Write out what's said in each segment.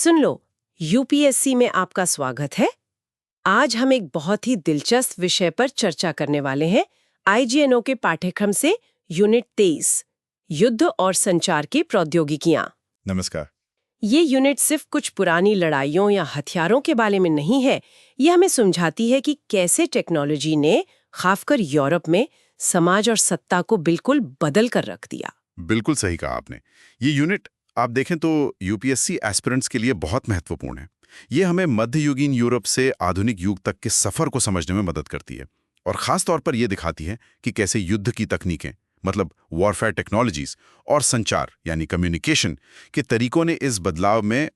सुन लो, UPSC में आपका स्वागत है। आज हम एक बहुत ही दिलचस्प विषय पर चर्चा करने वाले हैं। आईजीएनओ के पाठ्यक्रम से यूनिट 23, युद्ध और संचार की प्रौद्योगिकियां। नमस्कार। ये यूनिट सिर्फ कुछ पुरानी लड़ाइयों या हथियारों के बारे में नहीं है। ये हमें समझाती है कि कैसे टेक्नोलॉजी ने खासकर यूरोप में समाज और सत्ता को बिल्कुल बदल कर रख दिया। बिल्कुल सही कहा आपने। ये यूनिट आप देखें तो यूपीएससी एस्पिरेंट्स के लिए बहुत महत्वपूर्ण है। ये हमें मध्ययुगीन यूरोप से आधुनिक युग तक के सफर को समझने में मदद करती है और खास तौर पर यह दिखाती है कि कैसे युद्ध की तकनीकें, मतलब वॉरफेयर टेक्नोलॉजीज और संचार यानी कम्युनिकेशन के तरीकों ने इस बदलाव में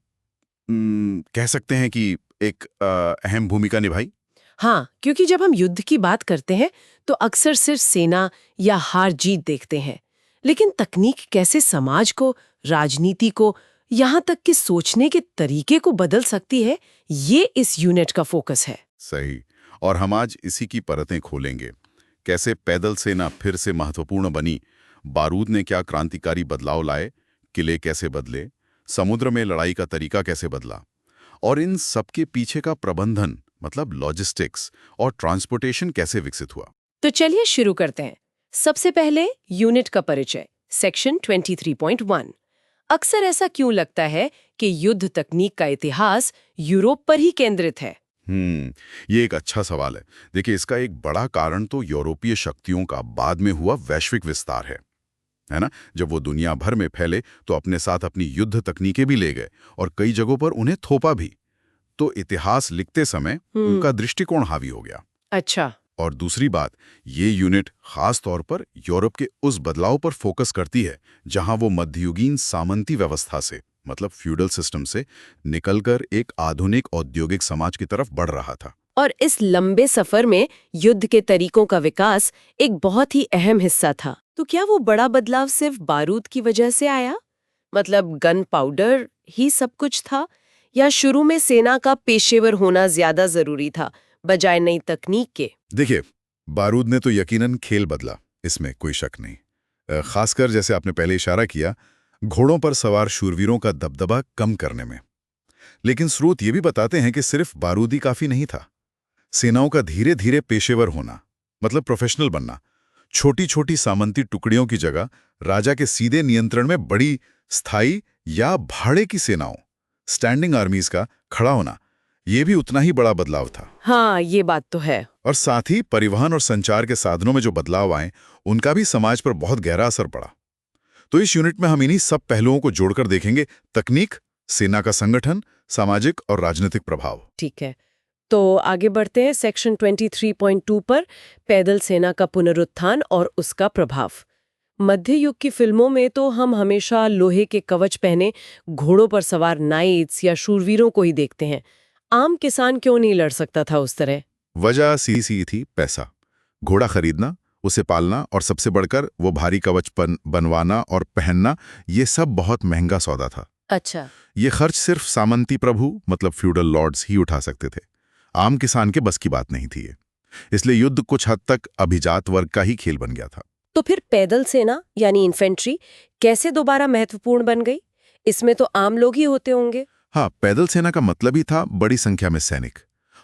कह सकते हैं कि एक अहम भूमिका निभाई। हाँ, क्योंकि जब हम युद्ध की बात करते हैं तो अक्सर सिर्फ सेना या हार जीत देखते हैं, लेकिन तकनीक कैसे समाज को, राजनीति को, यहाँ तक कि सोचने के तरीके को बदल सकती है, ये इस यूनिट का फोकस है। सही। और हम आज इसी की परतें खोलेंगे। कैसे पैदल सेना फिर से महत्वपूर्ण बनी, बारूद ने क्या क्रांतिकारी बदलाव लाए, किले कैसे बदले, समुद्र में लड़ाई का तरीका कैसे बदला, और इन सबके पीछे का प्रबंधन मतलब लॉजिस्टिक्स और ट्रांसपोर्टेशन कैसे विकसित हुआ। तो चलिए शुरू करते हैं। सबसे पहले यूनिट का परिचय, सेक्शन 23.1। अक्सर ऐसा क्यों लगता है कि युद्ध तकनीक का इतिहास यूरोप पर ही केंद्रित है? ये एक अच्छा सवाल है। देखिए, इसका एक बड़ा कारण तो यूरोपीय शक्तियों का बाद में हुआ वैश्विक विस्तार है ना। जब वो दुनिया भर में फैले तो अपने साथ अपनी युद्ध तकनीकें भी ले गए और कई जगहों पर उन्हें थोपा भी। तो इतिहास लिखते समय उनका दृष्टिकोण हावी हो गया। अच्छा। और दूसरी बात, ये यूनिट खास तौर पर यूरोप के उस बदलाव पर फोकस करती है जहां वो मध्ययुगीन सामंती व्यवस्था से, मतलब फ्यूडल सिस्टम से निकलकर एक आधुनिक औद्योगिक समाज की तरफ बढ़ रहा था। और इस लंबे सफर में युद्ध के तरीकों का विकास एक बहुत ही अहम हिस्सा था। तो क्या वो बड़ा बदलाव सिर्फ बारूद की वजह से आया, मतलब गन पाउडर ही सब कुछ था, या शुरू में सेना का पेशेवर होना ज्यादा जरूरी था बजाय नई तकनीक के? देखिए, बारूद ने तो यकीनन खेल बदला, इसमें कोई शक नहीं। खासकर जैसे आपने पहले इशारा किया, घोड़ों पर सवार शूरवीरों का दबदबा कम करने में। लेकिन स्रोत ये भी बताते हैं कि सिर्फ बारूद ही काफी नहीं था। सेनाओं का धीरे धीरे पेशेवर होना, मतलब प्रोफेशनल बनना, छोटी छोटी सामंती टुकड़ियों की जगह राजा के सीधे नियंत्रण में बड़ी स्थायी या भाड़े की सेनाओं, स्टैंडिंग आर्मीज का खड़ा होना, ये भी उतना ही बड़ा बदलाव था। हाँ, ये बात तो है। और साथ ही परिवहन और संचार के साधनों में जो बदलाव आए, उनका भी समाज पर बहुत गहरा असर पड़ा। तो इस यूनिट में हम इन्हीं सब पहलुओं को जोड़कर देखेंगे: तकनीक, सेना का संगठन, सामाजिक और राजनीतिक प्रभाव। ठीक है, तो आगे बढ़ते हैं सेक्शन 23.2 पर, पैदल सेना का पुनरुत्थान और उसका प्रभाव। मध्य युग की फिल्मों में तो हम हमेशा लोहे के कवच पहने घोड़ों पर सवार नाइट्स या शूरवीरों को ही देखते हैं। आम किसान क्यों नहीं लड़ सकता था उस तरह? वजह सीधी थी: पैसा। घोड़ा खरीदना, उसे पालना और सबसे बढ़कर वो भारी कवच बनवाना और पहनना, ये सब बहुत महंगा सौदा था। अच्छा। ये खर्च सिर्फ सामंती प्रभु, मतलब फ्यूडल लॉर्ड्स ही उठा सकते थे। आम किसान के बस की बात नहीं थी ये। इसलिए युद्ध कुछ हद तक अभिजात वर्ग का ही खेल बन गया था। तो फिर पैदल सेना यानी इन्फेंट्री कैसे दोबारा महत्वपूर्ण बन गई? इसमें तो आम लोग ही होते होंगे। हाँ, पैदल सेना का मतलब ही था बड़ी संख्या में सैनिक,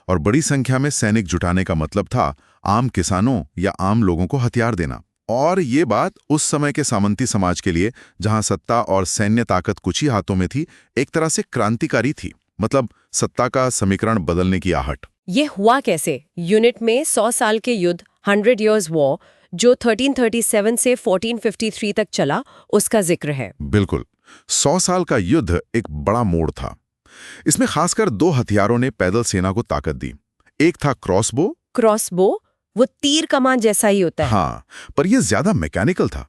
और बड़ी संख्या में सैनिक जुटाने का मतलब था आम किसानों या आम लोगों को हथियार देना। और ये बात उस समय के सामंती समाज के लिए, जहां सत्ता और सैन्य ताकत कुछ ही हाथों में थी, एक तरह से क्रांतिकारी थी। मतलब सत्ता का समीकरण बदलने की आहट। ये हुआ कैसे? यूनिट में 100 साल के युद्ध, 100 Years War, जो 1337 से 1453 तक चला, उसका जिक्र है। बिल्कुल, 100 साल का युद्ध एक बड़ा मोड़ था। इसमें खासकर दो हथियारों ने पैदल सेना को ताकत दी। एक था क्रॉसबो। क्रॉसबो वो तीर कमान जैसा ही होता है। हाँ, पर यह ज्यादा मैकेनिकल था।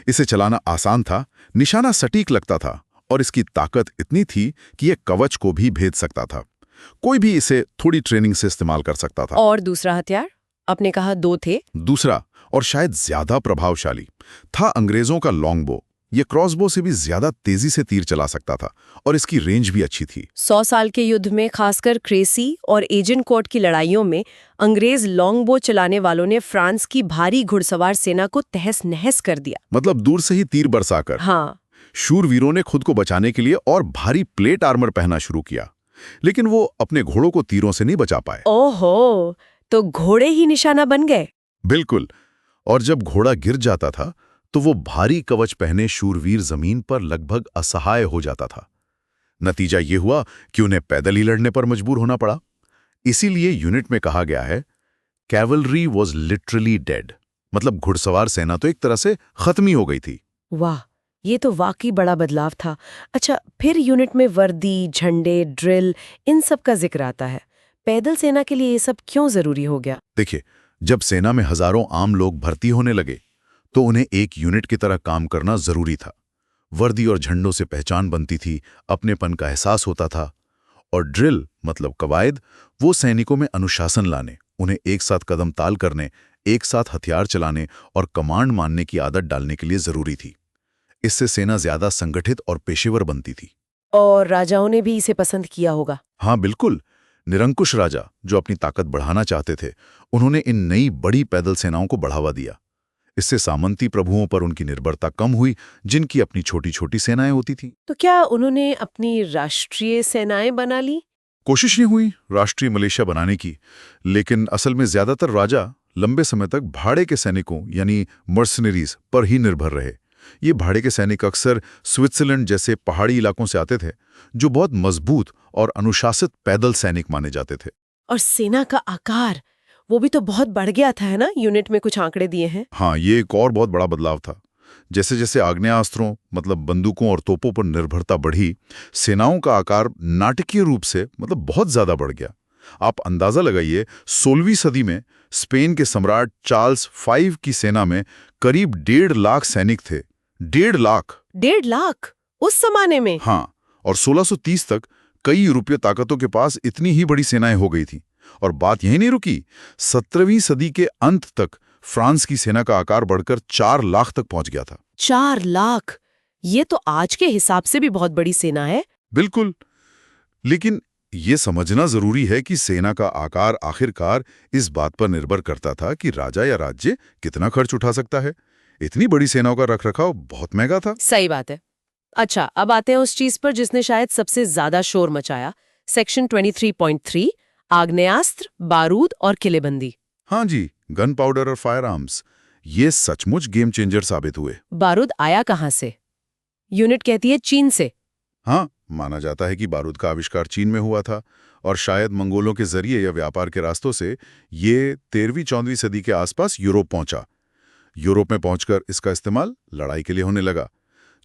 इसे चलाना आसान था, निशाना सटीक लगता था, और इसकी ताकत इतनी थी कि यह कवच को भी भेद सकता था। कोई भी इसे थोड़ी ट्रेनिंग से इस्तेमाल कर सकता था। और दूसरा हथियार? आपने कहा दो थे। दूसरा और शायद ज्यादा प्रभावशाली था अंग्रेजों का लॉन्गबो। ये क्रॉसबो से भी ज्यादा तेजी से तीर चला सकता था और इसकी रेंज भी अच्छी थी। 100 साल के युद्ध में खासकर क्रेसी और एजिनकोट की लड़ाइयों में अंग्रेज लॉन्गबो चलाने वालों ने फ्रांस की भारी घुड़सवार सेना को तहस नहस कर दिया। मतलब दूर से ही तीर बरसाकर। हाँ। शूरवीरों ने खुद को बचाने के लिए और भारी प्लेट आर्मर पहनना शुरू किया, लेकिन वो अपने घोड़ों को तीरों से नहीं बचा पाए। ओहो, तो घोड़े ही निशाना बन गए। बिल्कुल। और जब घोड़ा गिर जाता था तो वो भारी कवच पहने शूरवीर जमीन पर लगभग असहाय हो जाता था। नतीजा ये हुआ कि उन्हें पैदल ही लड़ने पर मजबूर होना पड़ा। इसीलिए यूनिट में कहा गया है, कैवलरी वॉज लिटरली डेड, मतलब घुड़सवार सेना तो एक तरह से खत्म ही हो गई थी। वाह, ये तो वाकई बड़ा बदलाव था। अच्छा, फिर यूनिट में वर्दी, झंडे, ड्रिल, इन सब का जिक्र आता है। पैदल सेना के लिए ये सब क्यों जरूरी हो गया? देखिए, जब सेना में हजारों आम लोग भर्ती होने लगे तो उन्हें एक यूनिट की तरह काम करना जरूरी था। वर्दी और झंडों से पहचान बनती थी, अपनेपन का एहसास होता था। और ड्रिल मतलब कवायद, वो सैनिकों में अनुशासन लाने, उन्हें एक साथ कदम ताल करने, एक साथ हथियार चलाने और कमांड मानने की आदत डालने के लिए जरूरी थी। इससे सेना ज्यादा संगठित और पेशेवर बनती थी। और राजाओं ने भी इसे पसंद किया होगा। हाँ बिल्कुल। निरंकुश राजा, जो अपनी ताकत बढ़ाना चाहते थे, उन्होंने इन नई बड़ी पैदल सेनाओं को बढ़ावा दिया। इससे सामंती प्रभुओं पर उनकी निर्भरता कम हुई, जिनकी अपनी छोटी छोटी सेनाएं होती थीं। तो क्या उन्होंने अपनी राष्ट्रीय सेनाएं बना ली? कोशिश नहीं हुई राष्ट्रीय मलेशिया बनाने की, लेकिन असल में ज्यादातर राजा लंबे समय तक भाड़े के सैनिकों यानी मर्सनरीज पर ही निर्भर रहे। ये भाड़े के सैनिक अक्सर स्विट्जरलैंड जैसे पहाड़ी इलाकों से आते थे, जो बहुत मजबूत और अनुशासित पैदल सैनिक माने जाते थे। और सेना का आकार, वो भी तो बहुत बढ़ गया था, है ना? यूनिट में कुछ आंकड़े दिए हैं। हाँ, ये एक और बहुत बड़ा बदलाव था। जैसे जैसे आग्नेयास्त्रों मतलब बंदूकों और तोपों पर निर्भरता बढ़ी, सेनाओं का आकार नाटकीय रूप से मतलब बहुत ज्यादा बढ़ गया। आप अंदाजा लगाइए, 16वीं सदी में स्पेन के सम्राट चार्ल्स V की सेना में करीब 1.5 लाख सैनिक थे। 1.5 लाख। 1.5 लाख उस जमाने में? हाँ, और 1630 तक कई यूरोपीय ताकतों के पास इतनी ही बड़ी सेनाएं हो गई थी। और बात यही नहीं रुकी, 17वीं सदी के अंत तक फ्रांस की सेना का आकार बढ़कर 4 लाख तक पहुंच गया था। 4 लाख? ये तो आज के हिसाब से भी बहुत बड़ी सेना है। बिल्कुल। लेकिन ये समझना जरूरी है कि सेना का आकार आखिरकार इस बात पर निर्भर करता था कि राजा या राज्य कितना खर्च उठा सकता है। इतनी बड़ी सेनाओं का रखरखाव बहुत महंगा था। सही बात है। अच्छा, अब आते हैं उस चीज पर जिसने शायद सबसे ज्यादा शोर मचाया। सेक्शन 23.3, आग्नेयास्त्र, बारूद और किलेबंदी। हाँ जी, गन पाउडर और फायर आर्म्स, ये सचमुच गेम चेंजर साबित हुए। बारूद आया कहाँ से? यूनिट कहती है चीन से। हाँ, माना जाता है कि बारूद का आविष्कार चीन में हुआ था और शायद मंगोलों के जरिए या व्यापार के रास्तों से ये 13वीं-14वीं सदी के आसपास यूरोप पहुंचा। यूरोप में पहुंचकर इसका इस्तेमाल लड़ाई के लिए होने लगा।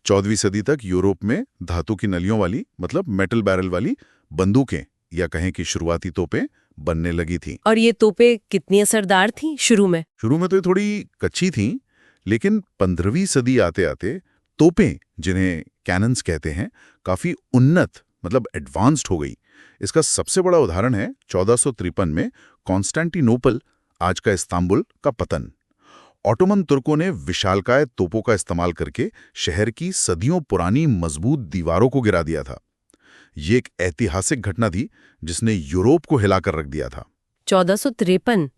14वीं सदी तक यूरोप में धातु की नलियों वाली मतलब मेटल बैरल वाली बंदूकें या कहें कि शुरुआती तोपें बनने लगी थीं। और ये तोपें कितनी असरदार थीं शुरू में? शुरू में तो ये थोड़ी कच्ची थीं, लेकिन 15वीं सदी आते आते तोपें, जिन्हें कैनन्स कहते हैं, काफी उन्नत मतलब एडवांस्ड हो गई। इसका सबसे बड़ा उदाहरण है 1453 में कॉन्स्टेंटिनोपल, आज का इस्तांबुल, का पतन। ऑटोमन तुर्कों ने विशालकाय तोपों का इस्तेमाल करके शहर की सदियों पुरानी मजबूत दीवारों को गिरा दिया था। ये एक ऐतिहासिक घटना थी जिसने यूरोप को हिलाकर रख दिया था। 1453,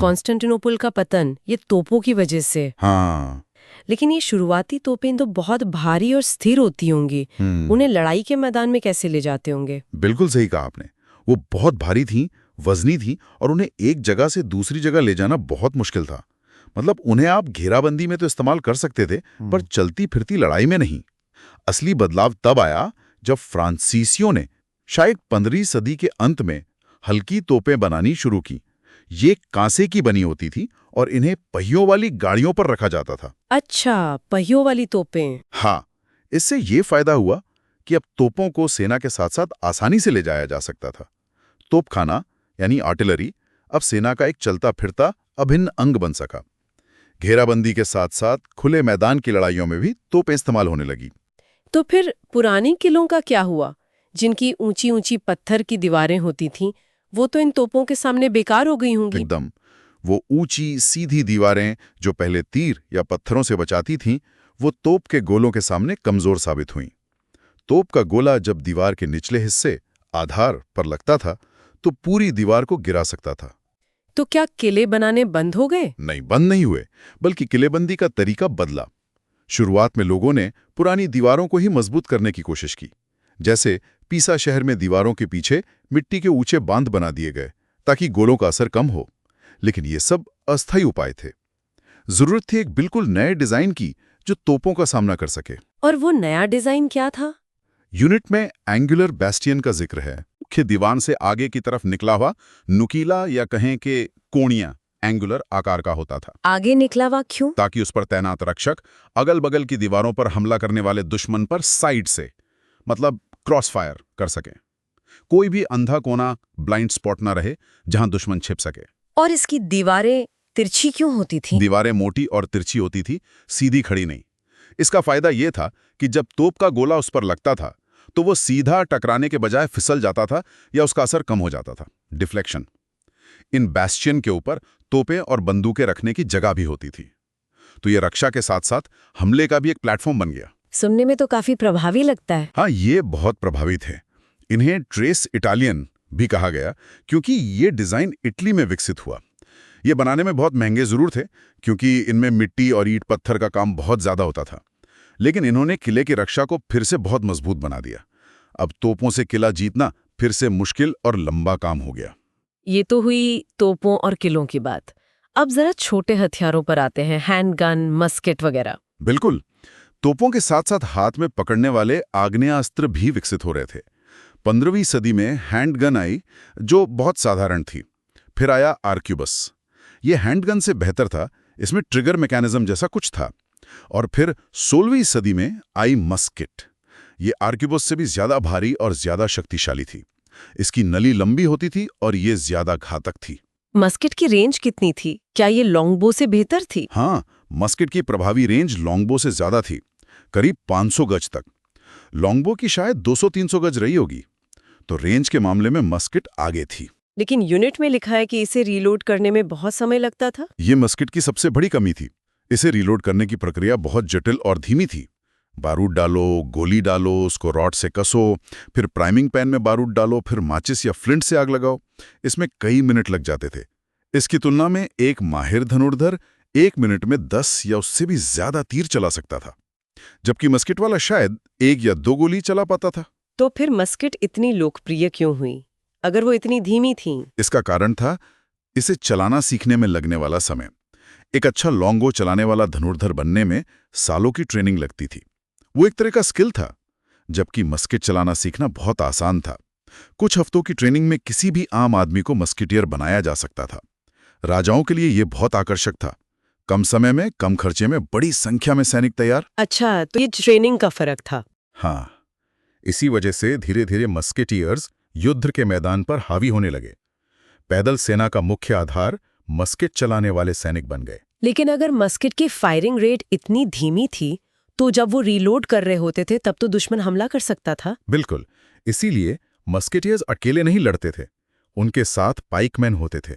कॉन्स्टेंटिनोपल का पतन, ये तोपों की वजह से। हाँ। लेकिन ये शुरुआती तोपें तो बहुत भारी और स्थिर होती होंगी। उन्हें लड़ाई के मैदान में कैसे ले जाते होंगे? बिल्कुल सही कहा आपने। वो बहुत भारी थी, वजनी थी और उन्हें एक जगह से दूसरी जगह ले जाना बहुत मुश्किल था। मतलब उन्हें आप घेराबंदी में तो इस्तेमाल कर सकते थे, पर चलती फिरती लड़ाई में नहीं। असली बदलाव तब आया जब फ्रांसीसियों ने शायद 15वीं सदी के अंत में हल्की तोपें बनानी शुरू की। ये कांसे की बनी होती थी और इन्हें पहियों वाली गाड़ियों पर रखा जाता था। अच्छा, पहियों वाली तोपें। हाँ, इससे ये फायदा हुआ कि अब तोपों को सेना के साथ साथ आसानी से ले जाया जा सकता था। तोपखाना यानी आर्टिलरी अब सेना का एक चलता फिरता अभिन्न अंग बन सका। घेराबंदी के साथ साथ खुले मैदान की लड़ाइयों में भी तोपें इस्तेमाल होने लगी। तो फिर पुराने किलों का क्या हुआ, जिनकी ऊंची ऊंची पत्थर की दीवारें होती थीं? वो तो इन तोपों के सामने बेकार हो गई होंगी। एकदम। वो ऊंची सीधी दीवारें जो पहले तीर या पत्थरों से बचाती थीं, वो तोप के गोलों के सामने कमजोर साबित हुईं। तोप का गोला जब दीवार के निचले हिस्से आधार पर लगता था तो पूरी दीवार को गिरा सकता था। तो क्या किले बनाने बंद हो गए? नहीं, बंद नहीं हुए, बल्कि किलेबंदी का तरीका बदला। शुरुआत में लोगों ने पुरानी दीवारों को ही मजबूत करने की कोशिश की। जैसे पीसा शहर में दीवारों के पीछे मिट्टी के ऊंचे बांध बना दिए गए ताकि गोलों का असर कम हो। लेकिन ये सब अस्थायी उपाय थे। जरूरत थी एक बिल्कुल नए डिजाइन की जो तोपों का सामना कर सके। और वो नया डिजाइन क्या था? यूनिट में एंगुलर बेस्टियन का जिक्र है। मुख्य दीवान से आगे की तरफ निकला हुआ नुकीला या कहें कि कोणिया एंगुलर आकार का होता था। आगे निकला हुआ क्यों? ताकि उस पर तैनात रक्षक अगल बगल की दीवारों पर हमला करने वाले दुश्मन पर साइड से मतलब क्रॉस फायर कर सके। कोई भी अंधा कोना ब्लाइंड स्पॉट ना रहे जहां दुश्मन छिप सके। और इसकी दीवारें तिरछी क्यों होती थी? दीवारें मोटी और तिरछी होती थी, सीधी खड़ी नहीं। इसका फायदा यह था कि जब तोप का गोला उस पर लगता था तो वो सीधा टकराने के बजाय फिसल जाता था या उसका असर कम हो जाता था। डिफ्लेक्शन। इन बैस्टियन के ऊपर तोपें और बंदूकें रखने की जगह भी होती थी, तो ये रक्षा के साथ साथ हमले का भी एक प्लेटफॉर्म बन गया। सुनने में तो काफी प्रभावी लगता है। हाँ, ये बहुत प्रभावी थे। इन्हें ट्रेस इटालियन भी कहा गया क्योंकि ये डिजाइन इटली में विकसित हुआ। ये बनाने में बहुत महंगे जरूर थे क्योंकि इनमें मिट्टी और ईंट पत्थर का काम बहुत ज्यादा होता था, लेकिन इन्होंने किले की रक्षा को फिर से बहुत मजबूत बना दिया। अब तोपों से किला जीतना फिर से मुश्किल और लंबा काम हो गया। ये तो हुई तोपों और किलों की बात। अब जरा छोटे हथियारों पर आते हैं, हैंड गन, मस्केट वगैरह। बिल्कुल। तोपों के साथ साथ हाथ में पकड़ने वाले आग्नेयास्त्र भी विकसित हो रहे थे। 15वीं सदी में हैंडगन आई जो बहुत साधारण थी। फिर आया आर्क्यूबस। ये हैंडगन से बेहतर था, इसमें ट्रिगर मैकेनिज्म जैसा कुछ था। और फिर 16वीं सदी में आई मस्केट। ये आर्क्यूबस से भी ज्यादा भारी और ज्यादा शक्तिशाली थी। इसकी नली लंबी होती थी और ये ज्यादा घातक थी। मस्केट की रेंज कितनी थी? क्या ये लॉन्गबो से बेहतर थी? हाँ, मस्केट की प्रभावी रेंज लॉन्गबो से ज्यादा थी, करीब 500 गज तक। लॉन्गबो की शायद 200-300 गज रही होगी। तो रेंज के मामले में मस्केट आगे थी। लेकिन यूनिट में लिखा है कि इसे रीलोड करने में बहुत समय लगता था। ये मस्केट की सबसे बड़ी कमी थी। इसे रीलोड करने की प्रक्रिया बहुत जटिल और धीमी थी। बारूद डालो, गोली डालो, उसको रॉड से कसो, फिर प्राइमिंग पैन में बारूद डालो, फिर माचिस या फ्लिंट से आग लगाओ। इसमें कई मिनट लग जाते थे। इसकी तुलना में एक माहिर धनुर्धर 1 मिनट में 10 या उससे भी ज्यादा तीर चला सकता था, जबकि मस्केट वाला शायद 1 या 2 गोली चला पाता था। तो फिर मस्केट इतनी लोकप्रिय क्यों हुई अगर वो इतनी धीमी थी? इसका कारण था इसे चलाना सीखने में लगने वाला समय। एक अच्छा लॉन्गबो चलाने वाला धनुर्धर बनने में सालों की ट्रेनिंग लगती थी। वो एक तरह का स्किल था, जबकि मस्केट चलाना सीखना बहुत आसान था। कुछ हफ्तों की ट्रेनिंग में किसी भी आम आदमी को मस्केटियर बनाया जा सकता था। राजाओं के लिए ये बहुत आकर्षक था। कम समय में, कम खर्चे में बड़ी संख्या में सैनिक तैयार। अच्छा, तो ये ट्रेनिंग का फर्क था। हाँ, इसी वजह से धीरे धीरे मस्केटियर्स युद्ध के मैदान पर हावी होने लगे। पैदल सेना का मुख्य आधार मस्केट चलाने वाले सैनिक बन गए। लेकिन अगर मस्केट की फायरिंग रेट इतनी धीमी थी तो जब वो रीलोड कर रहे होते थे तब तो दुश्मन हमला कर सकता था। बिल्कुल, इसीलिए मस्केटियर्स अकेले नहीं लड़ते थे। उनके साथ पाइकमैन होते थे,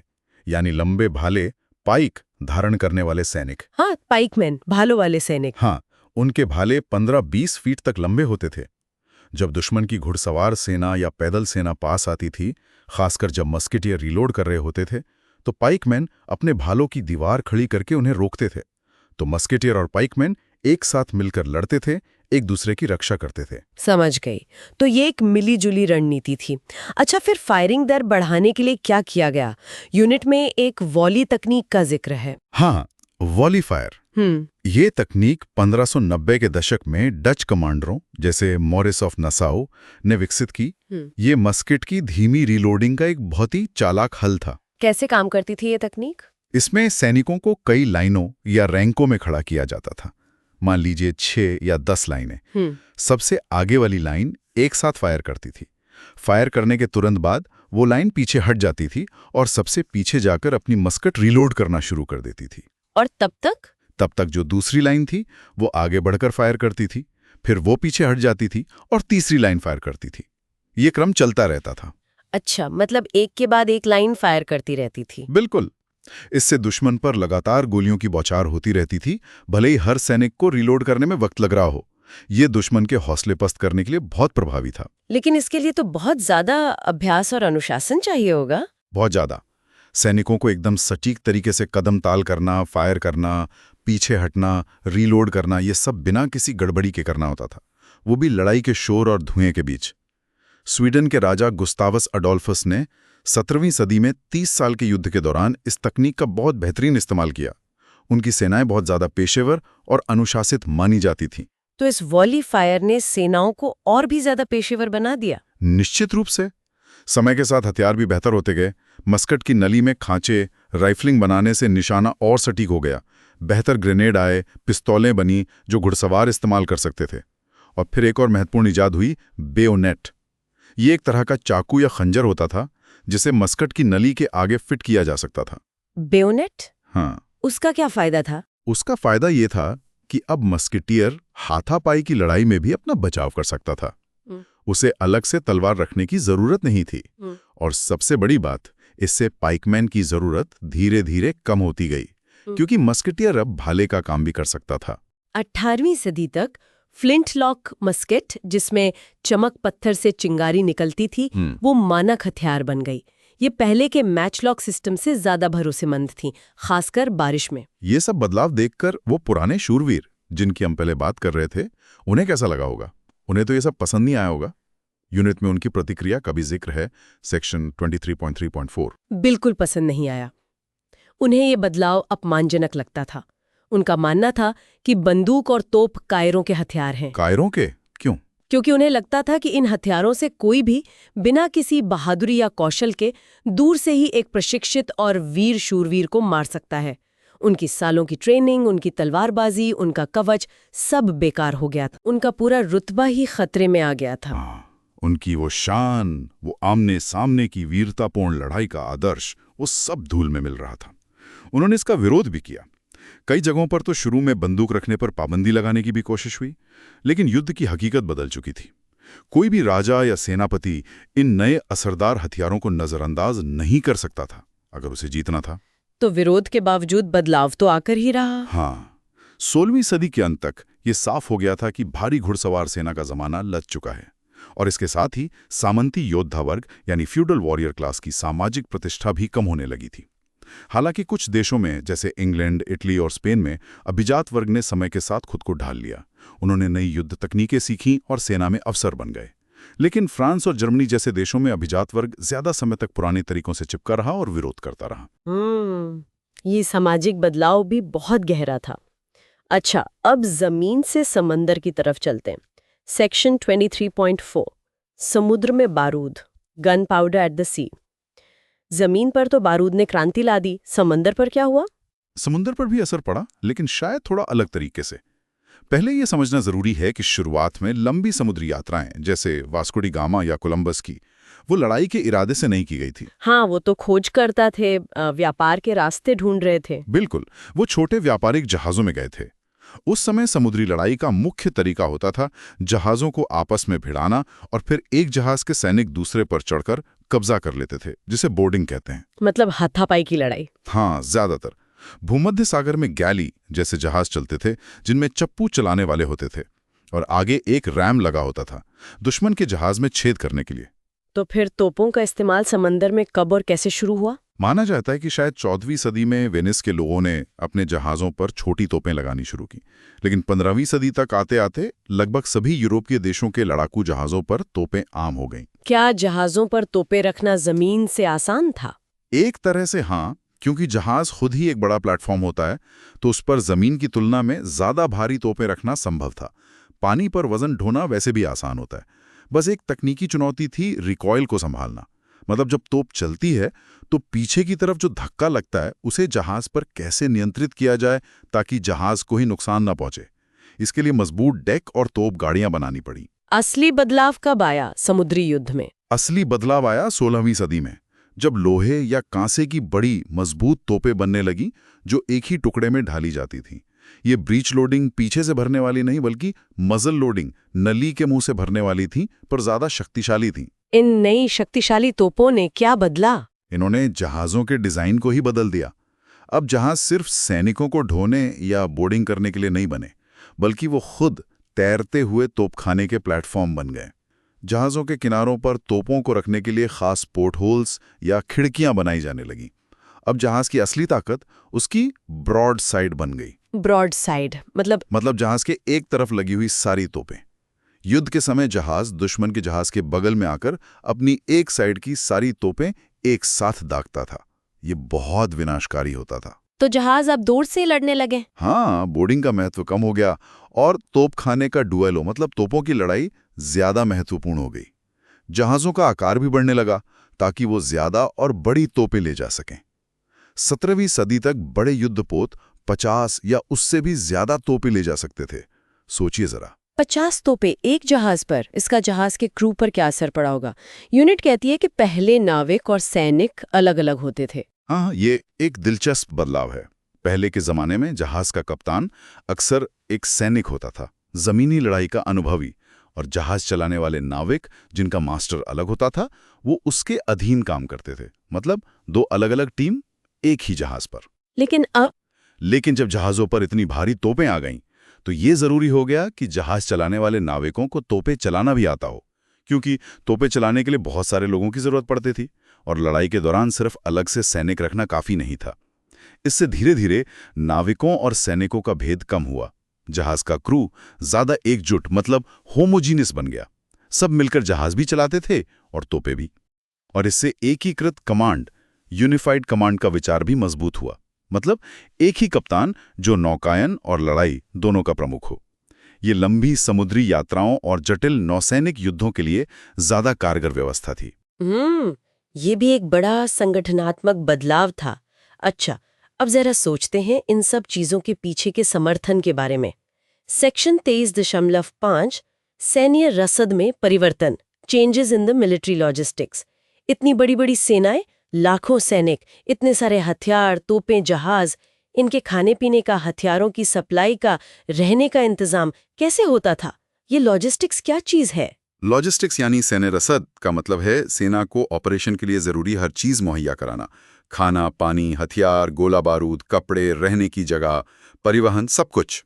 यानी लंबे भाले पाइक धारण करने वाले सैनिक। हाँ, पाइकमैन, भालों वाले सैनिक। हाँ, उनके भाले 15-20 फीट तक लंबे होते थे। जब दुश्मन की घुड़सवार सेना या पैदल सेना पास आती थी, खासकर जब मस्केटियर रीलोड कर रहे होते थे, तो पाइकमैन अपने भालों की दीवार खड़ी करके उन्हें रोकते थे। तो मस्केटियर और पाइकमैन एक साथ मिलकर लड़ते थे, एक दूसरे की रक्षा करते थे। समझ गई। तो ये एक मिली-जुली रणनीति थी। अच्छा, फिर फायरिंग दर बढ़ाने के लिए क्या किया गया? यूनिट में एक वॉली तकनीक का जिक्र है। हाँ, वॉली फायर। ये तकनीक 1590 के दशक में डच कमांडरों जैसे मॉरिस ऑफ नसाउ ने विकसित की। ये मस्केट की धीमी रीलोडिंग का एक बहुत ही चालाक हल था। कैसे काम करती थी ये तकनीक? इसमें सैनिकों को कई लाइनों या रैंकों में खड़ा किया जाता था। मान लीजिए 6 या 10 लाइनें। सबसे आगे वाली लाइन एक साथ फायर करती थी। फायर करने के तुरंत बाद वो लाइन पीछे हट जाती थी और सबसे पीछे जाकर अपनी मस्केट रीलोड करना शुरू कर देती थी। और तब तक जो दूसरी लाइन थी वो आगे बढ़कर फायर करती थी, फिर वो पीछे हट जाती थी और तीसरी लाइन फायर करती थी। ये क्रम चलता रहता था। अच्छा, मतलब एक के बाद एक लाइन फायर करती रहती थी। बिल्कुल। इससे दुश्मन पर लगातार गोलियों की बौछार होती रहती थी, भले ही हर सैनिक को रीलोड करने में वक्त लग रहा हो। ये दुश्मन के हौसले पस्त करने के लिए बहुत प्रभावी था। लेकिन इसके लिए तो बहुत ज्यादा अभ्यास और अनुशासन चाहिए होगा। बहुत ज्यादा। सैनिकों को एकदम सटीक तरीके से कदम ताल करना, फायर करना, पीछे हटना, रीलोड करना, ये सब बिना किसी गड़बड़ी के करना होता था, वो भी लड़ाई के शोर और धुएं के बीच। स्वीडन के राजा गुस्तावस अडोल्फस ने 17वीं सदी में 30 साल के युद्ध के दौरान इस तकनीक का बहुत बेहतरीन इस्तेमाल किया। उनकी सेनाएं बहुत ज्यादा पेशेवर और अनुशासित मानी जाती थीं। तो इस वॉली फायर ने सेनाओं को और भी ज्यादा पेशेवर बना दिया। निश्चित रूप से। समय के साथ हथियार भी बेहतर होते गए। मस्कट की नली में खांचे, राइफलिंग बनाने से निशाना और सटीक हो गया। बेहतर ग्रेनेड आए, पिस्तौलें बनी जो घुड़सवार इस्तेमाल कर सकते थे। और फिर एक और महत्वपूर्ण इजाद हुई, बेयोनेट। ये एक तरह का चाकू या खंजर होता था जिसे मस्कट की नली के आगे फिट किया जा सकता था। बेयोनेट? हाँ। उसका क्या फायदा था? उसका फायदा ये था कि अब मस्केटियर हाथापाई की लड़ाई में भी अपना बचाव कर सकता था। उसे अलग से तलवार रखने की जरूरत नहीं थी। और सबसे बड़ी बात, इससे पाइकमैन की जरूरत धीरे धीरे कम होती गई, क्योंकि मस्केटियर अब भाले का काम भी कर सकता था। 18वीं सदी तक फ्लिंटलॉक मस्केट, जिसमें चमक पत्थर से चिंगारी निकलती थी, वो मानक हथियार बन गई। ये पहले के मैचलॉक सिस्टम से ज्यादा भरोसेमंद थी, खासकर बारिश में। ये सब बदलाव देखकर वो पुराने शूरवीर जिनकी हम पहले बात कर रहे थे, उन्हें कैसा लगा होगा? उन्हें तो ये सब पसंद नहीं आया होगा। यूनिट में उनकी प्रतिक्रिया का भी जिक्र है, सेक्शन 23.3.4। बिल्कुल पसंद नहीं आया। उन्हें ये बदलाव अपमानजनक लगता था। उनका मानना था कि बंदूक और तोप कायरों के हथियार हैं। कायरों के? क्यों? क्योंकि उन्हें लगता था कि इन हथियारों से कोई भी बिना किसी बहादुरी या कौशल के दूर से ही एक प्रशिक्षित और वीर शूरवीर को मार सकता है। उनकी सालों की ट्रेनिंग, उनकी तलवारबाजी, उनका कवच, सब बेकार हो गया था। उनका पूरा रुतबा ही खतरे में आ गया था। उनकी वो शान, वो आमने सामने की वीरतापूर्ण लड़ाई का आदर्श, वो सब धूल में मिल रहा था। उन्होंने इसका विरोध भी किया। कई जगहों पर तो शुरू में बंदूक रखने पर पाबंदी लगाने की भी कोशिश हुई, लेकिन युद्ध की हकीकत बदल चुकी थी। कोई भी राजा या सेनापति इन नए असरदार हथियारों को नजरअंदाज नहीं कर सकता था अगर उसे जीतना था। तो विरोध के बावजूद बदलाव तो आकर ही रहा। हाँ, 16वीं सदी के अंत तक ये साफ हो गया था कि भारी घुड़सवार सेना का जमाना लद चुका है, और इसके साथ ही सामंती योद्धा वर्ग यानी फ्यूडल वॉरियर क्लास की सामाजिक प्रतिष्ठा भी कम होने लगी थी। हालांकि कुछ देशों में जैसे इंग्लैंड, इटली और स्पेन में अभिजात वर्ग ने समय के साथ खुद को ढाल लिया। उन्होंने नई युद्ध तकनीकें सीखीं और सेना में अफसर बन गए। लेकिन फ्रांस और जर्मनी जैसे देशों में अभिजात वर्ग ज्यादा समय तक पुराने तरीकों से चिपका रहा और विरोध करता रहा। ये सामाजिक बदलाव भी बहुत गहरा था। अच्छा, अब जमीन से समंदर की तरफ चलते हैं। सेक्शन 23.4, समुद्र में बारूद, गन पाउडर एट द सी। जमीन पर तो बारूद ने क्रांति ला दी, समंदर पर क्या हुआ? समुद्र पर भी असर पड़ा, लेकिन शायद थोड़ा अलग तरीके से। पहले यह समझना जरूरी है कि शुरुआत में लंबी समुद्री यात्राएं जैसे वास्को डी गामा या कोलंबस की, वो लड़ाई के इरादे से नहीं की गई थी। हाँ, वो तो खोज करता थे, व्यापार के रास्ते ढूंढ रहे थे। बिल्कुल, वो छोटे व्यापारिक जहाजों में गए थे। उस समय समुद्री लड़ाई का मुख्य तरीका होता था जहाजों को आपस में भिड़ाना, और फिर एक जहाज के सैनिक दूसरे पर चढ़कर कब्जा कर लेते थे, जिसे बोर्डिंग कहते हैं। मतलब हाथापाई की लड़ाई। हाँ, ज्यादातर भूमध्य सागर में गैली जैसे जहाज चलते थे जिनमें चप्पू चलाने वाले होते थे, और आगे एक रैम लगा होता था दुश्मन के जहाज में छेद करने के लिए। तो फिर तोपों का इस्तेमाल समंदर में कब और कैसे शुरू हुआ? माना जाता है कि शायद 14वीं सदी में वेनिस के लोगों ने अपने जहाज़ों पर छोटी तोपें लगानी शुरू की, लेकिन 15वीं सदी तक आते आते लगभग सभी यूरोपीय देशों के लड़ाकू जहाज़ों पर तोपें आम हो गईं। क्या जहाज़ों पर तोपें रखना जमीन से आसान था? एक तरह से हाँ, क्योंकि जहाज़ खुद ही एक बड़ा प्लेटफॉर्म होता है, तो उस पर जमीन की तुलना में ज़्यादा भारी तोपें रखना संभव था। पानी पर वजन ढोना वैसे भी आसान होता है। बस एक तकनीकी चुनौती थी रिकॉइल को संभालना। मतलब जब तोप चलती है तो पीछे की तरफ जो धक्का लगता है उसे जहाज पर कैसे नियंत्रित किया जाए ताकि जहाज को ही नुकसान ना पहुंचे। इसके लिए मजबूत डेक और तोप गाड़ियां बनानी पड़ी। असली बदलाव कब आया समुद्री युद्ध में? असली बदलाव आया 16वीं सदी में, जब लोहे या कांसे की बड़ी मजबूत तोपें बनने लगी जो एक ही टुकड़े में ढाली जाती थीं। ये ब्रीच लोडिंग पीछे से भरने वाली नहीं बल्कि मजल लोडिंग नली के मुंह से भरने वाली थी, पर ज्यादा शक्तिशाली थी। इन नई शक्तिशाली तोपों ने क्या बदला? इन्होंने जहाजों के डिजाइन को ही बदल दिया। अब जहाज सिर्फ सैनिकों को ढोने या बोर्डिंग करने के लिए नहीं बने, बल्कि वो खुद तैरते हुए तोपखाने के प्लेटफॉर्म बन गए। जहाजों के किनारों पर तोपों को रखने के लिए खास पोर्ट होल्स या खिड़कियां बनाई जाने लगीं। अब जहाज की असली ताकत उसकी ब्रॉड साइड बन गई। ब्रॉड साइड मतलब जहाज के एक तरफ लगी हुई सारी तोपें। युद्ध के समय जहाज दुश्मन के जहाज के बगल में आकर अपनी एक साइड की सारी तोपें एक साथ दागता था। ये बहुत विनाशकारी होता था। तो जहाज अब दूर से लड़ने लगे। हाँ, बोर्डिंग का महत्व कम हो गया और तोपखाने का डुएलो मतलब तोपों की लड़ाई ज्यादा महत्वपूर्ण हो गई। जहाजों का आकार भी बढ़ने लगा ताकि वो ज्यादा और बड़ी तोपें ले जा सकें। 17वीं सदी तक बड़े युद्धपोत 50 या उससे भी ज्यादा तोपें ले जा सकते थे। सोचिए जरा, 50 तोपें एक जहाज पर। इसका जहाज के क्रू पर क्या असर पड़ा होगा? यूनिट कहती है कि पहले नाविक और सैनिक अलग अलग होते थे। हाँ, ये एक दिलचस्प बदलाव है। पहले के जमाने में जहाज का कप्तान अक्सर एक सैनिक होता था, जमीनी लड़ाई का अनुभवी, और जहाज चलाने वाले नाविक जिनका मास्टर अलग होता था, वो उसके अधीन काम करते थे। मतलब दो अलग अलग टीम एक ही जहाज पर। लेकिन जब जहाजों पर इतनी भारी तोपें आ गईं, तो ये जरूरी हो गया कि जहाज चलाने वाले नाविकों को तोपें चलाना भी आता हो, क्योंकि तोपें चलाने के लिए बहुत सारे लोगों की जरूरत पड़ती थी और लड़ाई के दौरान सिर्फ अलग से सैनिक रखना काफी नहीं था। इससे धीरे धीरे नाविकों और सैनिकों का भेद कम हुआ। जहाज का क्रू ज्यादा एकजुट मतलब होमोजीनियस बन गया। सब मिलकर जहाज भी चलाते थे और तोपें भी। और इससे एकीकृत कमांड, यूनिफाइड कमांड का विचार भी मजबूत हुआ। मतलब एक ही कप्तान जो नौकायन और लड़ाई दोनों का प्रमुख हो। ये लंबी समुद्री यात्राओं और जटिल नौसैनिक युद्धों के लिए ज्यादा कारगर व्यवस्था थी। ये भी एक बड़ा संगठनात्मक बदलाव था। अच्छा, अब जरा सोचते हैं इन सब चीजों के पीछे के समर्थन के बारे में। सेक्शन 23.5 सैन्य रसद में परिवर्तन, changes in the military logistics. इतनी बड़ी बड़ी सेनाएं, लाखों सैनिक, इतने सारे हथियार, तोपें, जहाज, इनके खाने पीने का, हथियारों की सप्लाई का, रहने का इंतजाम कैसे होता था? ये लॉजिस्टिक्स क्या चीज है? लॉजिस्टिक्स यानी सैन्य रसद का मतलब है सेना को ऑपरेशन के लिए जरूरी हर चीज मुहैया कराना। खाना, पानी, हथियार, गोला बारूद, कपड़े, रहने की जगह, परिवहन, सब कुछ।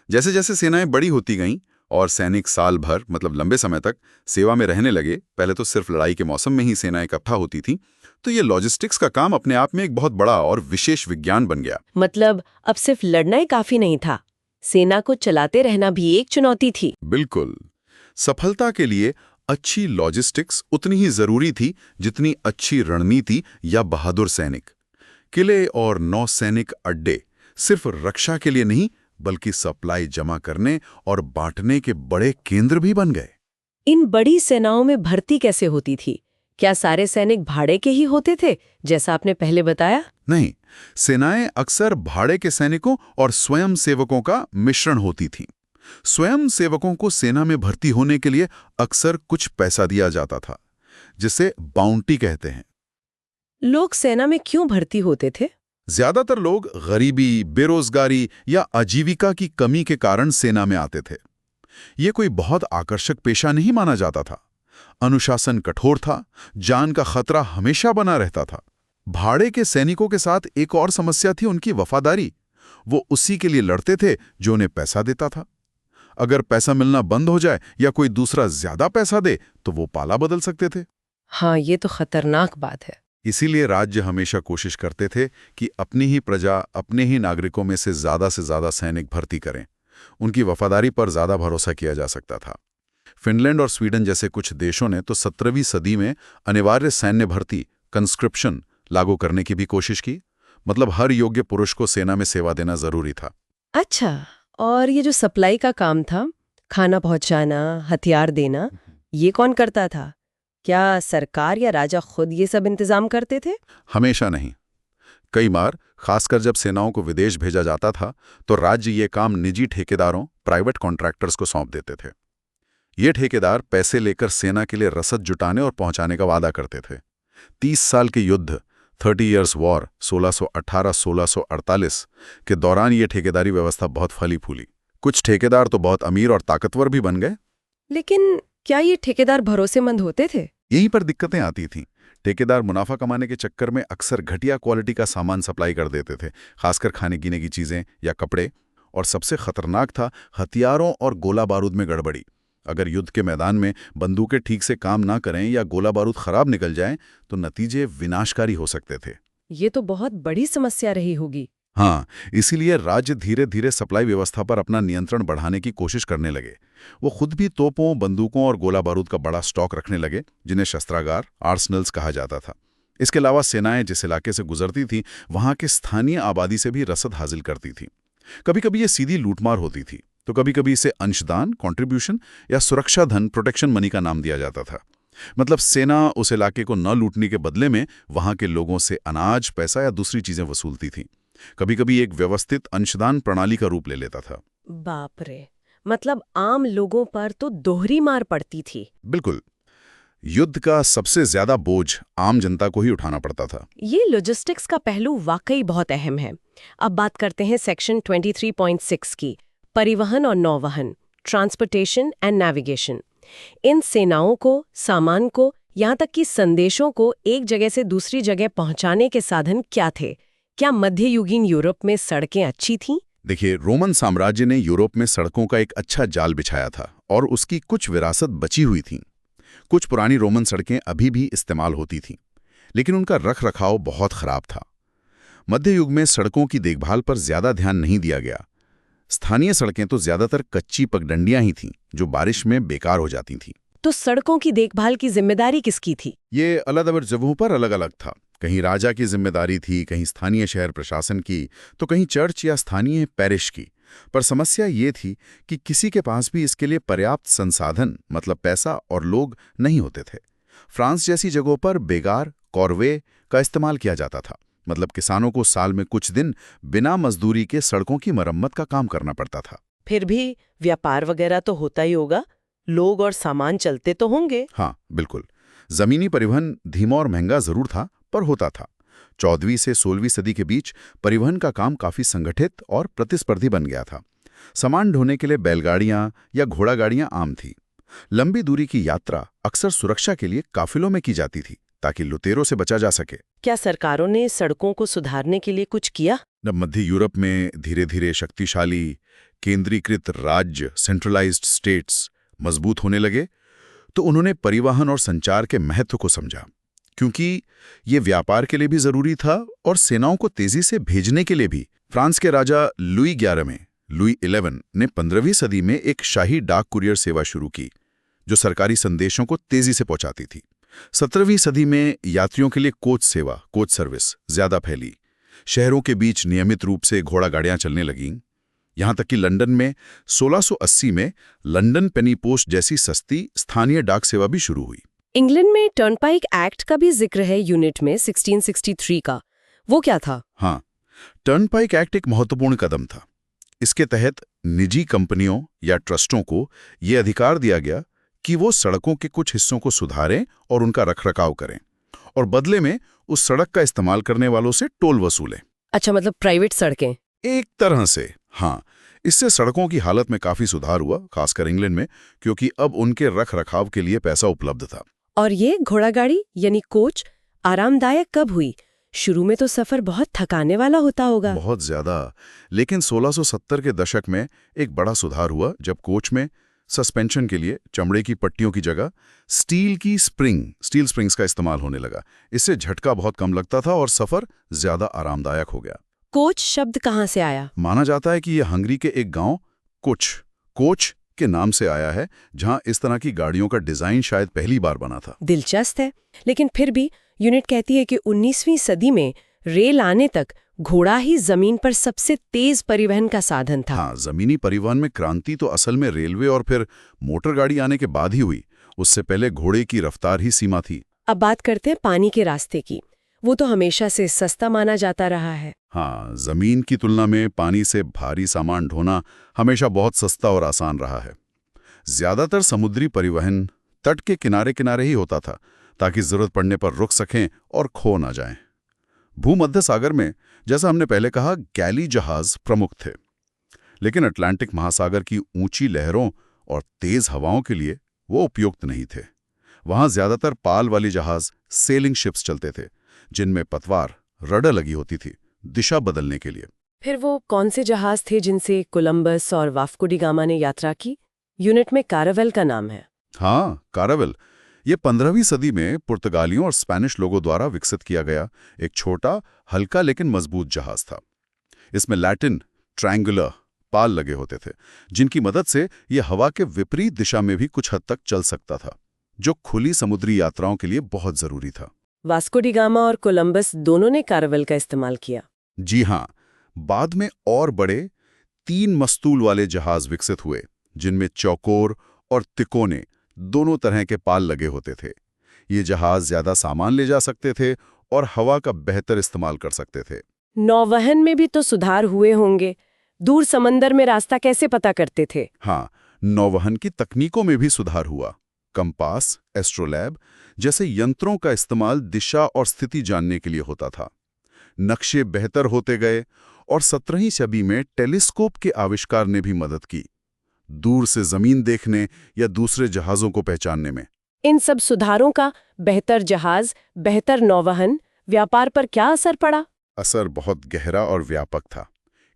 जैसे जैसे सेनाएं बड़ी होती गईं और सैनिक साल भर मतलब लंबे समय तक सेवा में रहने लगे, पहले तो सिर्फ लड़ाई के मौसम में ही सेनाएं इकट्ठा होती थी, तो ये लॉजिस्टिक्स का काम अपने आप में एक बहुत बड़ा और विशेष विज्ञान बन गया। मतलब अब सिर्फ लड़ना ही काफी नहीं था, सेना को चलाते रहना भी एक चुनौती थी। बिल्कुल। सफलता के लिए अच्छी लॉजिस्टिक्स उतनी ही जरूरी थी जितनी अच्छी रणनीति या बहादुर सैनिक। किले और नौसैनिक अड्डे सिर्फ रक्षा के लिए नहीं बल्कि सप्लाई जमा करने और बांटने के बड़े केंद्र भी बन गए। इन बड़ी सेनाओं में भर्ती कैसे होती थी? क्या सारे सैनिक भाड़े के ही होते थे जैसा आपने पहले बताया? नहीं, सेनाएं अक्सर भाड़े के सैनिकों और स्वयं सेवकों का मिश्रण होती थीं। स्वयं सेवकों को सेना में भर्ती होने के लिए अक्सर कुछ पैसा दिया जाता था, जिसे बाउंटी कहते हैं। लोग सेना में क्यों भर्ती होते थे? ज्यादातर लोग गरीबी, बेरोजगारी या आजीविका की कमी के कारण सेना में आते थे। ये कोई बहुत आकर्षक पेशा नहीं माना जाता था। अनुशासन कठोर था, जान का खतरा हमेशा बना रहता था। भाड़े के सैनिकों के साथ एक और समस्या थी उनकी वफादारी। वो उसी के लिए लड़ते थे जो उन्हें पैसा देता था। अगर पैसा मिलना बंद हो जाए या कोई दूसरा ज्यादा पैसा दे तो वो पाला बदल सकते थे। हाँ, ये तो खतरनाक बात है। इसीलिए राज्य हमेशा कोशिश करते थे कि अपनी ही प्रजा, अपने ही नागरिकों में से ज्यादा सैनिक भर्ती करें। उनकी वफादारी पर ज्यादा भरोसा किया जा सकता था। फिनलैंड और स्वीडन जैसे कुछ देशों ने तो 17वीं सदी में अनिवार्य सैन्य भर्ती, कंस्क्रिप्शन लागू करने की भी कोशिश की। मतलब हर योग्य पुरुष को सेना में सेवा देना जरूरी था। अच्छा, और ये जो सप्लाई का काम था, खाना पहुंचाना, हथियार देना, ये कौन करता था? क्या सरकार या राजा खुद ये सब इंतजाम करते थे? हमेशा नहीं। कई बार, खासकर जब सेनाओं को विदेश भेजा जाता था, तो राज्य ये काम निजी ठेकेदारों, प्राइवेट कॉन्ट्रैक्टर्स को सौंप देते थे। ये ठेकेदार पैसे लेकर सेना के लिए रसद जुटाने और पहुंचाने का वादा करते थे। 30 साल के युद्ध, 30 इयर्स वॉर 1618-1648 के दौरान ये ठेकेदारी व्यवस्था बहुत फली फूली। कुछ ठेकेदार तो बहुत अमीर और ताकतवर भी बन गए। लेकिन क्या ये ठेकेदार भरोसेमंद होते थे? यहीं पर दिक्कतें आती थीं। ठेकेदार मुनाफा कमाने के चक्कर में अक्सर घटिया क्वालिटी का सामान सप्लाई कर देते थे, खासकर खाने पीने की चीजें या कपड़े। और सबसे खतरनाक था हथियारों और गोला बारूद में गड़बड़ी। अगर युद्ध के मैदान में बंदूकें ठीक से काम ना करें या गोला बारूद खराब निकल जाएं, तो नतीजे विनाशकारी हो सकते थे। ये तो बहुत बड़ी समस्या रही होगी। हाँ, इसीलिए राज्य धीरे धीरे सप्लाई व्यवस्था पर अपना नियंत्रण बढ़ाने की कोशिश करने लगे। वो खुद भी तोपों, बंदूकों और गोला बारूद का बड़ा स्टॉक रखने लगे, जिन्हें शस्त्रागार, आर्सनल्स कहा जाता था। इसके अलावा सेनाएं जिस इलाके से गुजरती थीं, वहां के स्थानीय आबादी से भी रसद हासिल करती थीं। कभी कभी ये सीधी लूटमार होती थी, तो कभी कभी इसे अंशदान, कॉन्ट्रीब्यूशन या सुरक्षा धन, प्रोटेक्शन मनी का नाम दिया जाता था। मतलब सेना उस इलाके को न लूटने के बदले में वहां के लोगों से अनाज, पैसा या दूसरी चीजें वसूलती थी। कभी कभी एक व्यवस्थित अंशदान प्रणाली का रूप ले लेता था। बाप रे, मतलब आम लोगों पर तो दोहरी मार पड़ती थी। बिल्कुल। युद्ध का सबसे ज्यादा बोझ आम जनता को ही उठाना पड़ता था। ये लॉजिस्टिक्स का पहलू वाकई बहुत अहम है। अब बात करते हैं सेक्शन 23.6 की, परिवहन और नौवहन, ट्रांसपोर्टेशन एंड नेविगेशन। इन सेनाओं को, सामान को, यहाँ तक कि संदेशों को एक जगह से दूसरी जगह पहुंचाने के साधन क्या थे? क्या मध्ययुगीन यूरोप में सड़कें अच्छी थीं? देखिए, रोमन साम्राज्य ने यूरोप में सड़कों का एक अच्छा जाल बिछाया था और उसकी कुछ विरासत बची हुई थी। कुछ पुरानी रोमन सड़कें अभी भी इस्तेमाल होती थीं, लेकिन उनका रख रखाव बहुत खराब था। मध्य युग में सड़कों की देखभाल पर ज्यादा ध्यान नहीं दिया गया। स्थानीय सड़कें तो ज्यादातर कच्ची पगडंडियां ही थीं, जो बारिश में बेकार हो जाती थीं। तो सड़कों की देखभाल की जिम्मेदारी किसकी थी? ये अलग अलग जगहों पर अलग अलग था। कहीं राजा की जिम्मेदारी थी, कहीं स्थानीय शहर प्रशासन की, तो कहीं चर्च या स्थानीय पैरिश की। पर समस्या ये थी कि किसी के पास भी इसके लिए पर्याप्त संसाधन, मतलब पैसा और लोग नहीं होते थे। फ्रांस जैसी जगहों पर बेगार, कॉर्वे का इस्तेमाल किया जाता था। मतलब किसानों को साल में कुछ दिन बिना मजदूरी के सड़कों की मरम्मत का काम करना पड़ता था। फिर भी व्यापार वगैरह तो होता ही होगा, लोग और सामान चलते तो होंगे। हाँ, बिल्कुल। जमीनी परिवहन धीमा और महंगा जरूर था, पर होता था। 14वीं से 16वीं सदी के बीच परिवहन का काम काफी संगठित और प्रतिस्पर्धी बन गया था। सामान ढोने के लिए बैलगाड़ियां या घोड़ा गाड़ियां आम थी। लंबी दूरी की यात्रा अक्सर सुरक्षा के लिए काफिलों में की जाती थी, ताकि लुटेरों से बचा जा सके। क्या सरकारों ने सड़कों को सुधारने के लिए कुछ किया? जब मध्य यूरोप में धीरे धीरे शक्तिशाली केंद्रीकृत राज्य, सेंट्रलाइज्ड स्टेट्स मजबूत होने लगे, तो उन्होंने परिवहन और संचार के महत्व को समझा। क्योंकि ये व्यापार के लिए भी जरूरी था और सेनाओं को तेजी से भेजने के लिए भी। फ्रांस के राजा लुई 11 ने 15वीं सदी में एक शाही डाक कुरियर सेवा शुरू की, जो सरकारी संदेशों को तेजी से पहुंचाती थी। 17वीं सदी में यात्रियों के लिए कोच सेवा, कोच सर्विस ज्यादा फैली। शहरों के बीच नियमित रूप से घोड़ा गाड़ियां चलने लगीं। यहां तक कि लंदन में 1680 में लंदन पेनी पोस्ट जैसी सस्ती स्थानीय डाक सेवा भी शुरू हुई। इंग्लैंड में टर्नपाइक एक्ट का भी जिक्र है यूनिट में 1663 का। वो क्या था? हाँ, टर्नपाइक एक्ट एक महत्वपूर्ण कदम था। इसके तहत निजी कंपनियों या ट्रस्टों को ये अधिकार दिया गया कि वो सड़कों के कुछ हिस्सों को सुधारें और उनका रखरखाव करें, और बदले में उस सड़क का इस्तेमाल करने वालों से टोल वसूलें। अच्छा, मतलब प्राइवेट सड़कें? एक तरह से, हाँ। इससे सड़कों की हालत में काफी सुधार हुआ, खासकर इंग्लैंड में, क्योंकि अब उनके रख रखाव के लिए पैसा उपलब्ध था। और ये घोड़ागाड़ी यानी कोच आरामदायक कब हुई? शुरू में तो सफर बहुत थकाने वाला होता होगा। बहुत ज्यादा। लेकिन 1670 के दशक में एक बड़ा सुधार हुआ, जब कोच में सस्पेंशन के लिए चमड़े की पट्टियों की जगह स्टील स्प्रिंग्स का इस्तेमाल होने लगा। इससे झटका बहुत कम लगता था और सफर ज्यादा आरामदायक हो गया। कोच शब्द कहाँ से आया? माना जाता है कि यह हंगरी के एक गांव कोच के नाम से आया है, जहां इस तरह की गाड़ियों का डिजाइन शायद पहली बार बना था। दिलचस्प है। लेकिन फिर भी यूनिट कहती है कि 19वीं सदी में रेल आने तक घोड़ा ही जमीन पर सबसे तेज परिवहन का साधन था। हाँ, जमीनी परिवहन में क्रांति तो असल में रेलवे और फिर मोटर गाड़ी आने के बाद ही हुई। उससे पहले घोड़े की रफ्तार ही सीमा थी। अब बात करते हैं पानी के रास्ते की। वो तो हमेशा से सस्ता माना जाता रहा है। हाँ, जमीन की तुलना में पानी से भारी सामान ढोना हमेशा बहुत सस्ता और आसान रहा है। ज्यादातर समुद्री परिवहन तट के किनारे किनारे ही होता था, ताकि जरूरत पड़ने पर रुक सकें और खो ना जाएं। भूमध्य सागर में, जैसा हमने पहले कहा, गैली जहाज प्रमुख थे। लेकिन अटलांटिक महासागर की ऊंची लहरों और तेज हवाओं के लिए वो उपयुक्त नहीं थे। वहां ज्यादातर पाल वाली जहाज, सेलिंग शिप्स चलते थे, जिनमें पतवार, रडर लगी होती थी दिशा बदलने के लिए। फिर वो कौन से जहाज थे जिनसे कोलंबस और वास्को डी गामा ने यात्रा की? यूनिट में कारावेल का नाम है। हाँ, कारावेल। ये 15वीं सदी में पुर्तगालियों और स्पेनिश लोगों द्वारा विकसित किया गया एक छोटा, हल्का लेकिन मजबूत जहाज था। इसमें लैटिन ट्रायंगुलर पाल लगे होते थे, जिनकी मदद से यह हवा के विपरीत दिशा में भी कुछ हद तक चल सकता था, जो खुली समुद्री यात्राओं के लिए बहुत जरूरी था। वास्को डी गामा और कोलंबस दोनों ने कैरावेल का इस्तेमाल किया। जी हाँ, बाद में और बड़े 3 मस्तूल वाले जहाज विकसित हुए, जिनमें चौकोर और तिकोने दोनों तरह के पाल लगे होते थे। ये जहाज ज्यादा सामान ले जा सकते थे और हवा का बेहतर इस्तेमाल कर सकते थे। नौवहन में भी तो सुधार हुए होंगे। दूर समंदर में रास्ता कैसे पता करते थे? हाँ, नौवहन की तकनीकों में भी सुधार हुआ। कंपास, एस्ट्रोलैब जैसे यंत्रों का इस्तेमाल दिशा और स्थिति जानने के लिए होता था। नक्शे बेहतर होते गए और 17वीं सदी में टेलीस्कोप के आविष्कार ने भी मदद की, दूर से जमीन देखने या दूसरे जहाज़ों को पहचानने में। इन सब सुधारों का बेहतर जहाज, बेहतर नौवहन, व्यापार पर क्या असर पड़ा? असर बहुत गहरा और व्यापक था।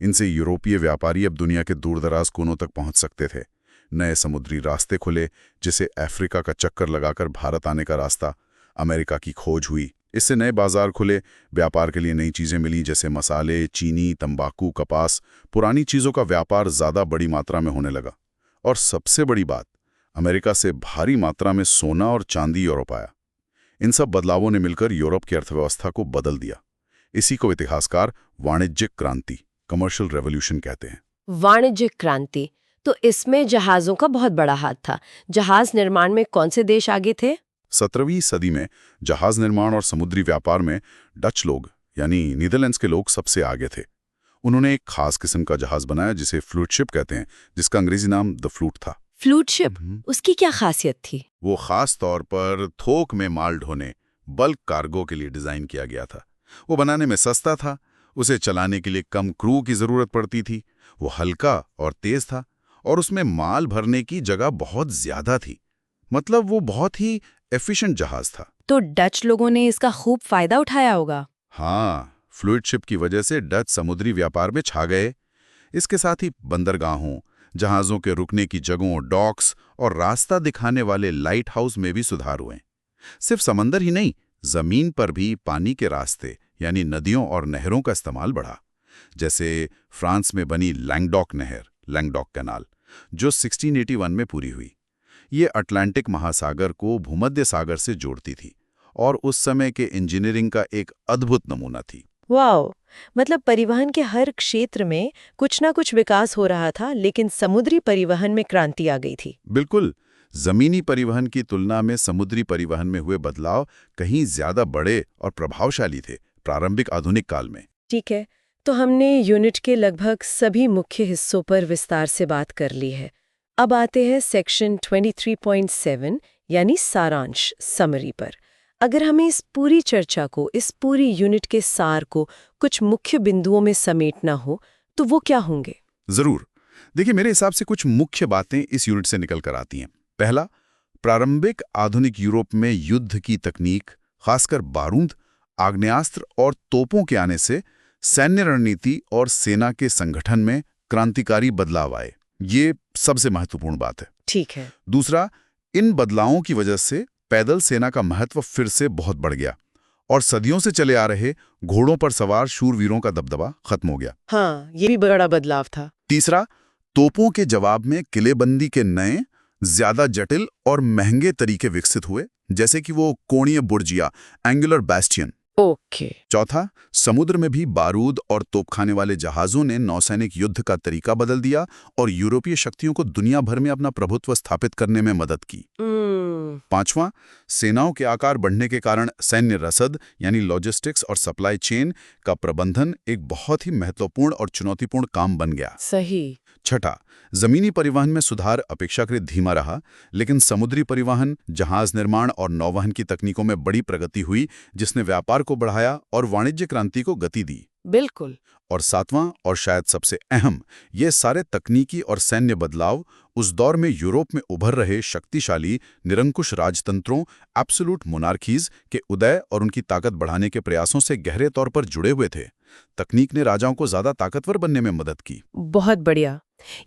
इनसे यूरोपीय व्यापारी अब दुनिया के दूरदराज कोनों तक पहुंच सकते थे। नए समुद्री रास्ते खुले, जैसे अफ्रीका का चक्कर लगाकर भारत आने का रास्ता। अमेरिका की खोज हुई, इससे नए बाजार खुले। व्यापार के लिए नई चीजें मिली, जैसे मसाले, चीनी, तंबाकू, कपास। पुरानी चीजों का व्यापार ज्यादा बड़ी मात्रा में होने लगा। और सबसे बड़ी बात, अमेरिका से भारी मात्रा में सोना और चांदी यूरोप आया। इन सब बदलावों ने मिलकर यूरोप की अर्थव्यवस्था को बदल दिया। इसी को इतिहासकार वाणिज्यिक क्रांति, कमर्शियल रेवोल्यूशन कहते हैं। वाणिज्यिक क्रांति, तो इसमें जहाजों का बहुत बड़ा हाथ था। जहाज निर्माण में कौन से देश आगे थे? 17वीं सदी में जहाज निर्माण और समुद्री व्यापार में डच लोग, यानी नीदरलैंड्स के लोग, सबसे आगे थे। उन्होंने एक खास किस्म का जहाज बनाया जिसे फ्लूट शिप कहते हैं, जिसका अंग्रेजी नाम द फ्लूट था। फ्लूट शिप, उसकी क्या खासियत थी? वो खास तौर पर थोक में माल ढोने, बल्क कार्गो के लिए डिजाइन किया गया था। वो बनाने में सस्ता था, उसे चलाने के लिए कम क्रू की जरूरत पड़ती थी, वो हल्का और तेज था, और उसमें माल भरने की जगह बहुत ज्यादा थी। मतलब वो बहुत ही एफिशिएंट जहाज था। तो डच लोगों ने इसका खूब फायदा उठाया होगा। हाँ, फ्लूइड शिप की वजह से डच समुद्री व्यापार में छा गए। इसके साथ ही बंदरगाहों, जहाज़ों के रुकने की जगहों, डॉक्स और रास्ता दिखाने वाले लाइट हाउस में भी सुधार हुए। सिर्फ समंदर ही नहीं, जमीन पर भी पानी के रास्ते यानी नदियों और नहरों का इस्तेमाल बढ़ा। जैसे फ्रांस में बनी लैंगडॉक नहर, लैंगडॉक कैनाल, जो 1681 में पूरी हुई। ये अटलांटिक महासागर को भूमध्य सागर से जोड़ती थी और उस समय के इंजीनियरिंग का एक अद्भुत नमूना थी। वाओ, मतलब परिवहन के हर क्षेत्र में कुछ ना कुछ विकास हो रहा था, लेकिन समुद्री परिवहन में क्रांति आ गई थी। बिल्कुल, जमीनी परिवहन की तुलना में समुद्री परिवहन में हुए बदलाव कहीं ज्यादा बड़े और प्रभावशाली थे प्रारंभिक आधुनिक काल में। ठीक है, तो हमने यूनिट के लगभग सभी मुख्य हिस्सों पर विस्तार से बात कर ली है। अब आते हैं सेक्शन 23.7 यानी सारांश, समरी पर। अगर हमें इस पूरी चर्चा को, इस पूरी यूनिट के सार को कुछ मुख्य बिंदुओं में समेटना हो, तो वो क्या होंगे? जरूर। देखिए, मेरे हिसाब से कुछ मुख्य बातें इस यूनिट से निकल कर आती हैं। पहला, प्रारंभिक आधुनिक यूरोप में युद्ध की तकनीक, खासकर बारूद, आग्नेयास्त्र और तोपों के आने से सैन्य रणनीति और सेना के संगठन में क्रांतिकारी बदलाव आए। ये सबसे महत्वपूर्ण बात है। ठीक है। दूसरा, इन बदलावों की वजह से पैदल सेना का महत्व फिर से बहुत बढ़ गया और सदियों से चले आ रहे घोड़ों पर सवार शूरवीरों का दबदबा खत्म हो गया। हाँ, ये भी बड़ा बदलाव था। तीसरा, तोपों के जवाब में किलेबंदी के नए, ज्यादा जटिल और महंगे तरीके विकसित हुए, जैसे कि वो कोणीय बुर्जिया, एंगुलर बैस्टियन। ओके। चौथा, समुद्र में भी बारूद और तोपखाने वाले जहाजों ने नौसैनिक युद्ध का तरीका बदल दिया और यूरोपीय शक्तियों को दुनिया भर में अपना प्रभुत्व स्थापित करने में मदद की। पांचवां, सेनाओं के आकार बढ़ने के कारण सैन्य रसद यानी लॉजिस्टिक्स और सप्लाई चेन का प्रबंधन एक बहुत ही महत्वपूर्ण और चुनौतीपूर्ण काम बन गया। सही। छठा, जमीनी परिवहन में सुधार अपेक्षाकृत धीमा रहा, लेकिन समुद्री परिवहन, जहाज निर्माण और नौवहन की तकनीकों में बड़ी प्रगति हुई, जिसने व्यापार को बढ़ाया और वाणिज्य क्रांति को गति दी। बिल्कुल। और सातवां और शायद सबसे अहम, ये सारे तकनीकी और सैन्य बदलाव उस दौर में यूरोप में उभर रहे शक्तिशाली निरंकुश राजतंत्रों, एब्सोल्यूट मोनार्कीज के उदय और उनकी ताकत बढ़ाने के प्रयासों से गहरे तौर पर जुड़े हुए थे। तकनीक ने राजाओं को ज्यादा ताकतवर बनने में मदद की। बहुत बढ़िया।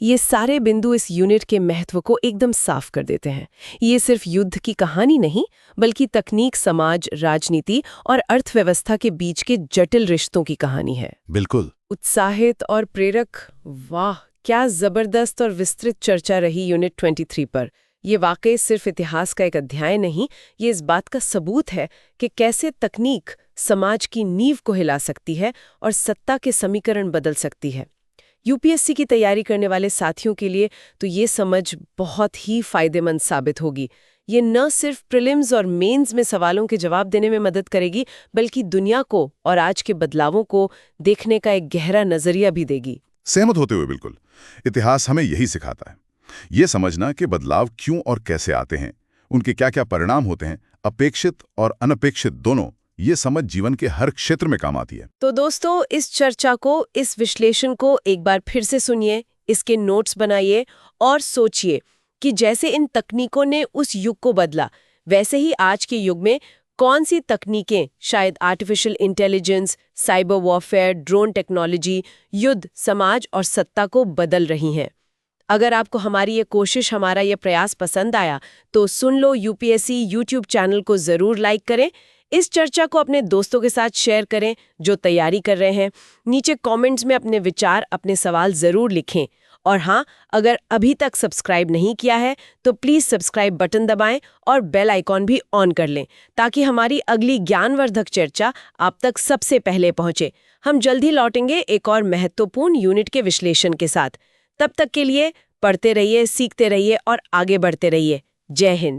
ये सारे बिंदु इस यूनिट के महत्व को एकदम साफ कर देते हैं। ये सिर्फ युद्ध की कहानी नहीं, बल्कि तकनीक, समाज, राजनीति और अर्थव्यवस्था के बीच के जटिल रिश्तों की कहानी है। बिल्कुल। उत्साहित और प्रेरक। वाह, क्या जबरदस्त और विस्तृत चर्चा रही यूनिट 23 पर। ये वाकई सिर्फ इतिहास का एक अध्याय नहीं, ये इस बात का सबूत है कि कैसे तकनीक समाज की नींव को हिला सकती है और सत्ता के समीकरण बदल सकती है। यूपीएससी की तैयारी करने वाले साथियों के लिए तो ये समझ बहुत ही फायदेमंद साबित होगी। ये न सिर्फ प्रीलिम्स और मेंस में सवालों के जवाब देने में मदद करेगी, बल्कि दुनिया को और आज के बदलावों को देखने का एक गहरा नजरिया भी देगी। सहमत होते हुए बिल्कुल। इतिहास हमें यही सिखाता है। ये समझना कि बदलाव क्यों और कैसे आते हैं, उनके क्या-क्या परिणाम होते हैं, अपेक्षित और अनपेक्षित दोनों, ये समझ जीवन के हर क्षेत्र में काम आती है। तो दोस्तों, इस चर्चा को, इस विश्लेषण को एक बार फिर से सुनिए, इसके नोट्स बनाइए और सोचिए कि जैसे इन तकनीकों ने उस युग को बदला, वैसे ही आज के युग में कौन सी तकनीकें, शायद artificial intelligence, cyber warfare, drone technology, युद्ध, समाज और सत्ता को बदल रही हैं। अगर आपको हमारी ये कोशिश, हमारा ये प्रयास पसंद आया, तो सुन लो यूपीएससी यूट्यूब चैनल को ज़रूर लाइक करें। इस चर्चा को अपने दोस्तों के साथ शेयर करें जो तैयारी कर रहे हैं। नीचे कमेंट्स में अपने विचार, अपने सवाल ज़रूर लिखें। और हाँ, अगर अभी तक सब्सक्राइब नहीं किया है तो प्लीज़ सब्सक्राइब बटन दबाएं और बेल आइकॉन भी ऑन कर लें, ताकि हमारी अगली ज्ञानवर्धक चर्चा आप तक सबसे पहले पहुंचे। हम जल्द ही लौटेंगे एक और महत्वपूर्ण यूनिट के विश्लेषण के साथ। तब तक के लिए पढ़ते रहिए, सीखते रहिए और आगे बढ़ते रहिए। जय हिंद।